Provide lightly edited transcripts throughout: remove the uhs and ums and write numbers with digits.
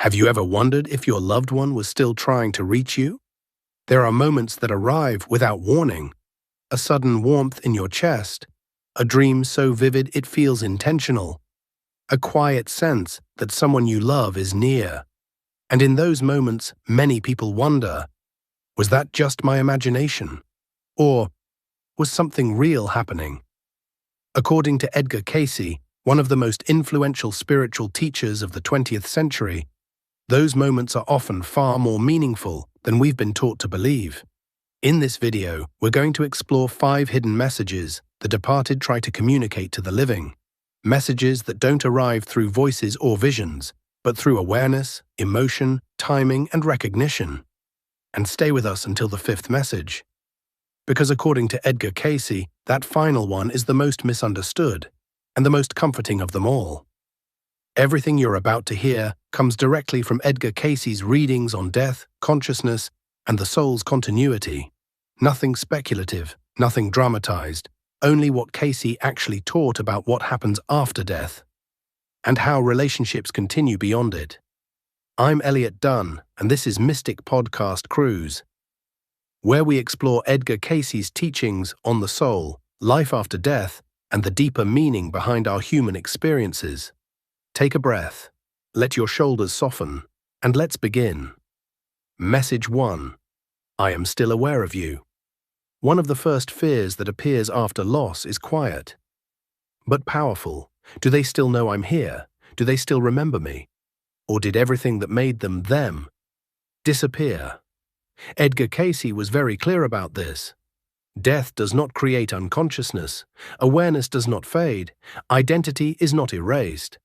Have you ever wondered if your loved one was still trying to reach you? There are moments that arrive without warning. A sudden warmth in your chest, a dream so vivid it feels intentional, a quiet sense that someone you love is near. And in those moments, many people wonder, was that just my imagination? Or was something real happening? According to Edgar Cayce, one of the most influential spiritual teachers of the 20th century, those moments are often far more meaningful than we've been taught to believe. In this video, we're going to explore 5 hidden messages the departed try to communicate to the living. Messages that don't arrive through voices or visions, but through awareness, emotion, timing, and recognition. And stay with us until the 5th message. Because according to Edgar Cayce, that final one is the most misunderstood and the most comforting of them all. Everything you're about to hear comes directly from Edgar Cayce's readings on death, consciousness, and the soul's continuity. Nothing speculative, nothing dramatized, only what Cayce actually taught about what happens after death, and how relationships continue beyond it. I'm Elliot Dunn, and this is Mystic Podcast Cruise, where we explore Edgar Cayce's teachings on the soul, life after death, and the deeper meaning behind our human experiences. Take a breath, let your shoulders soften, and let's begin. Message 1. I am still aware of you. One of the first fears that appears after loss is quiet, but powerful. Do they still know I'm here? Do they still remember me? Or did everything that made them disappear? Edgar Cayce was very clear about this. Death does not create unconsciousness. Awareness does not fade. Identity is not erased.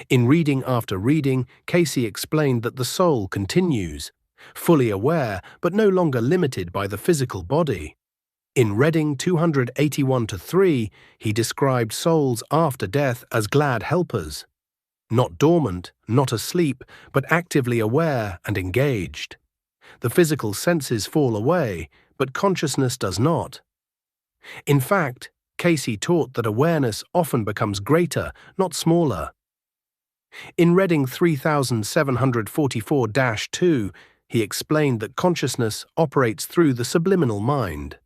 In reading after reading, Cayce explained that the soul continues, fully aware but no longer limited by the physical body. In Reading 281-3, he described souls after death as glad helpers, not dormant, not asleep, but actively aware and engaged. The physical senses fall away, but consciousness does not. In fact, Cayce taught that awareness often becomes greater, not smaller. In Reading 3744-2, he explained that consciousness operates through the subliminal mind,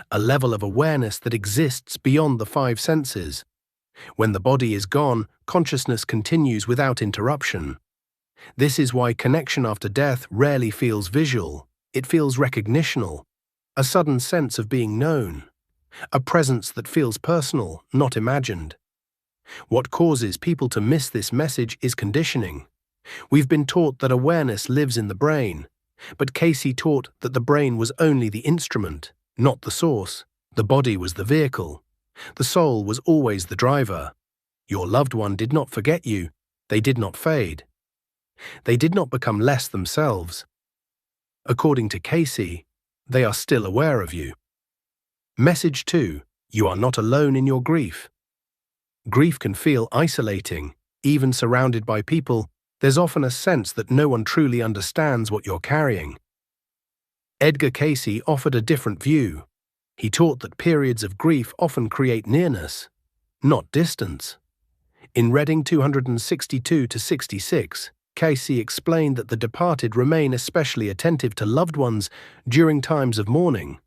a level of awareness that exists beyond the 5 senses. When the body is gone, consciousness continues without interruption. This is why connection after death rarely feels visual. It feels recognitional, a sudden sense of being known, a presence that feels personal, not imagined. What causes people to miss this message is conditioning. We've been taught that awareness lives in the brain, but Cayce taught that the brain was only the instrument, not the source. The body was the vehicle. The soul was always the driver. Your loved one did not forget you. They did not fade. They did not become less themselves. According to Cayce, they are still aware of you. Message 2. You are not alone in your grief. Grief can feel isolating. Even surrounded by people, there's often a sense that no one truly understands what you're carrying. Edgar Cayce offered a different view. He taught that periods of grief often create nearness, not distance. In Reading 262-66, Cayce explained that the departed remain especially attentive to loved ones during times of mourning.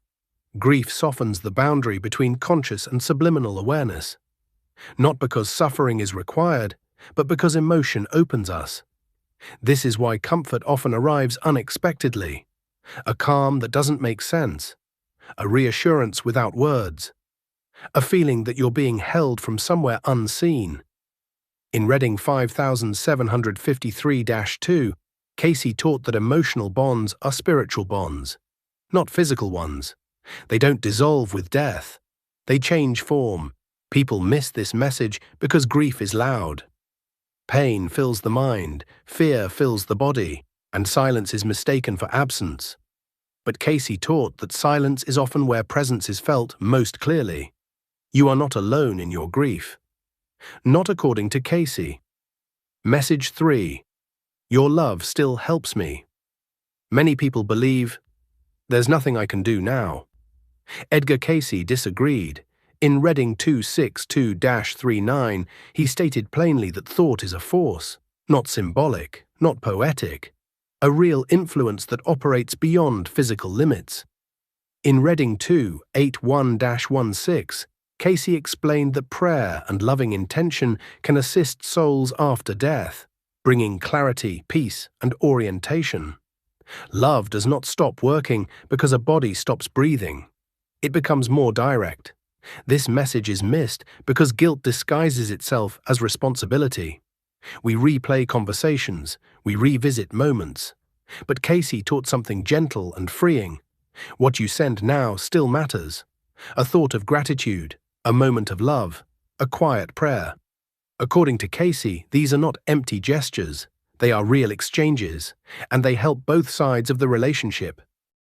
Grief softens the boundary between conscious and subliminal awareness. Not because suffering is required, but because emotion opens us. This is why comfort often arrives unexpectedly. A calm that doesn't make sense. A reassurance without words. A feeling that you're being held from somewhere unseen. In Reading 5753-2, Cayce taught that emotional bonds are spiritual bonds, not physical ones. They don't dissolve with death. They change form. People miss this message because grief is loud. Pain fills the mind, fear fills the body, and silence is mistaken for absence. But Cayce taught that silence is often where presence is felt most clearly. You are not alone in your grief. Not according to Cayce. Message 3. Your love still helps me. Many people believe, there's nothing I can do now. Edgar Cayce disagreed. In Reading 262-39, he stated plainly that thought is a force, not symbolic. not poetic, a real influence that operates beyond physical limits. In Reading 2:81-16, Cayce explained that prayer and loving intention can assist souls after death, bringing clarity, peace, and orientation. Love does not stop working because a body stops breathing. It becomes more direct. This message is missed because guilt disguises itself as responsibility. We replay conversations, we revisit moments. But Cayce taught something gentle and freeing. What you send now still matters. A thought of gratitude, a moment of love, a quiet prayer. According to Cayce, these are not empty gestures. They are real exchanges, and they help both sides of the relationship.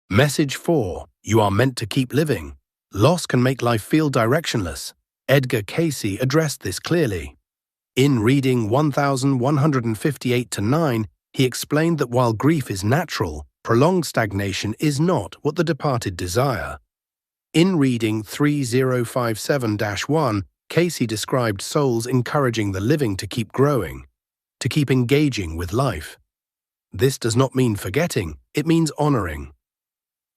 Message 4. You are meant to keep living. Loss can make life feel directionless. Edgar Cayce addressed this clearly. In reading 1158-9, he explained that while grief is natural, prolonged stagnation is not what the departed desire. In reading 3057-1, Cayce described souls encouraging the living to keep growing, to keep engaging with life. This does not mean forgetting, it means honoring.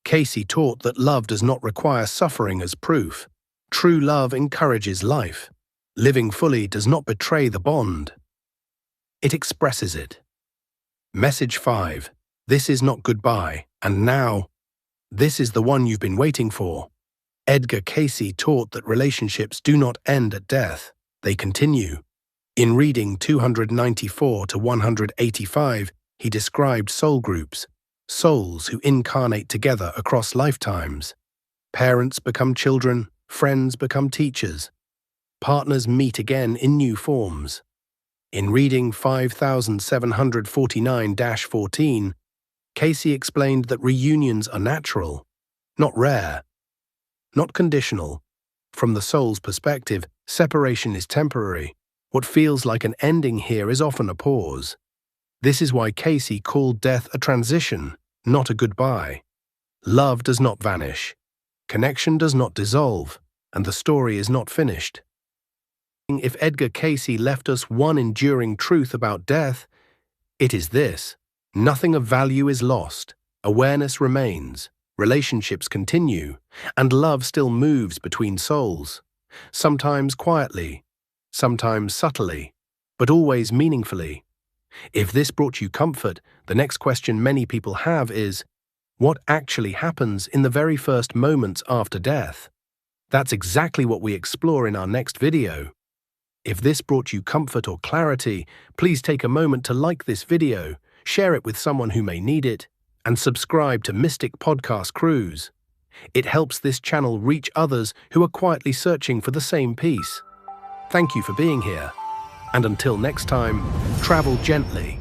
Cayce taught that love does not require suffering as proof. True love encourages life. Living fully does not betray the bond. It expresses it. Message 5. This is not goodbye, and now, this is the one you've been waiting for. Edgar Cayce taught that relationships do not end at death, they continue. In reading 294-185, he described soul groups, souls who incarnate together across lifetimes. Parents become children, friends become teachers. Partners meet again in new forms. In reading 5749-14, Cayce explained that reunions are natural, not rare, not conditional. From the soul's perspective, separation is temporary. What feels like an ending here is often a pause. This is why Cayce called death a transition, not a goodbye. Love does not vanish. Connection does not dissolve, and the story is not finished. If Edgar Cayce left us one enduring truth about death, it is this: nothing of value is lost, awareness remains, relationships continue, and love still moves between souls, sometimes quietly, sometimes subtly, but always meaningfully. If this brought you comfort, the next question many people have is, what actually happens in the very first moments after death? That's exactly what we explore in our next video. If this brought you comfort or clarity, please take a moment to like this video, share it with someone who may need it, and subscribe to Mystic Podcast Cruise. It helps this channel reach others who are quietly searching for the same peace. Thank you for being here, and until next time, travel gently.